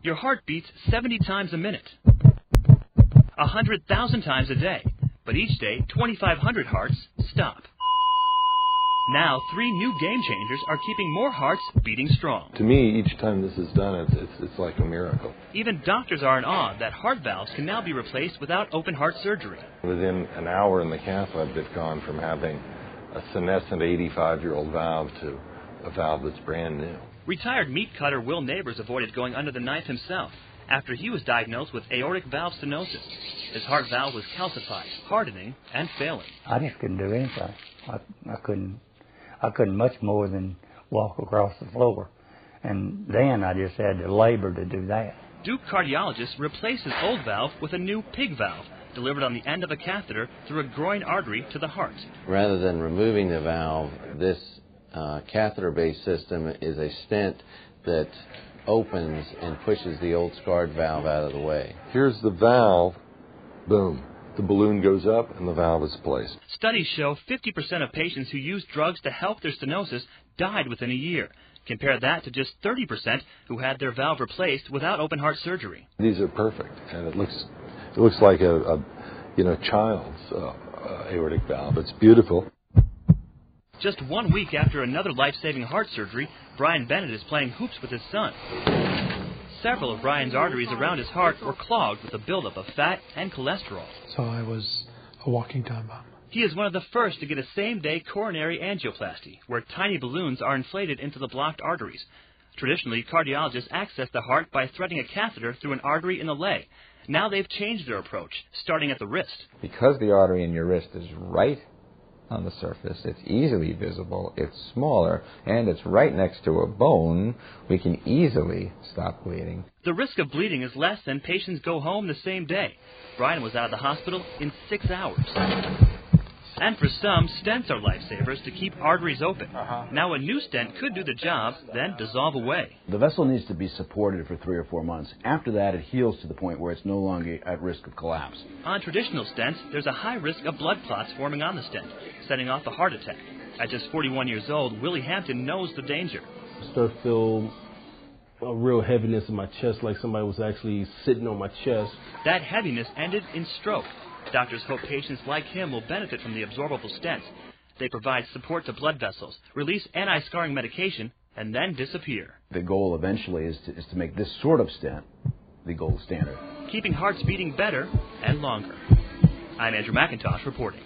Your heart beats 70 times a minute, 100,000 times a day, but each day 2,500 hearts stop. Now, 3 new game changers are keeping more hearts beating strong. To me, each time this is done, it's like a miracle. Even doctors are in awe that heart valves can now be replaced without open heart surgery. Within an hour in the cath lab, they've gone from having a senescent 85-year-old valve to a valve that's brand new. Retired meat cutter Will Neighbors avoided going under the knife himself after he was diagnosed with aortic valve stenosis. His heart valve was calcified, hardening, and failing. I just couldn't do anything. I couldn't much more than walk across the floor. And then I just had to labor to do that. Duke cardiologist replaced his old valve with a new pig valve, delivered on the end of a catheter through a groin artery to the heart. Rather than removing the valve, this catheter-based system is a stent that opens and pushes the old scarred valve out of the way. Here's the valve, boom. The balloon goes up and the valve is placed. Studies show 50% of patients who used drugs to help their stenosis died within a year. Compare that to just 30% who had their valve replaced without open heart surgery. These are perfect, and it looks like a child's aortic valve. It's beautiful. Just 1 week after another life-saving heart surgery, Brian Bennett is playing hoops with his son. Several of Brian's arteries around his heart were clogged with a buildup of fat and cholesterol. So I was a walking time bomb. He is one of the first to get a same-day coronary angioplasty, where tiny balloons are inflated into the blocked arteries. Traditionally, cardiologists access the heart by threading a catheter through an artery in the leg. Now they've changed their approach, starting at the wrist. Because the artery in your wrist is right on the surface, it's easily visible, it's smaller, and it's right next to a bone, we can easily stop bleeding. The risk of bleeding is less than patients go home the same day. Brian was out of the hospital in 6 hours. And for some, stents are lifesavers to keep arteries open. Now a new stent could do the job, then dissolve away. The vessel needs to be supported for 3 or 4 months. After that, it heals to the point where it's no longer at risk of collapse. On traditional stents, there's a high risk of blood clots forming on the stent, setting off a heart attack. At just 41 years old, Willie Hampton knows the danger. I started to feel a real heaviness in my chest, like somebody was actually sitting on my chest. That heaviness ended in stroke. Doctors hope patients like him will benefit from the absorbable stents. They provide support to blood vessels, release anti-scarring medication, and then disappear. The goal eventually is to make this sort of stent the gold standard. Keeping hearts beating better and longer. I'm Andrew McIntosh reporting.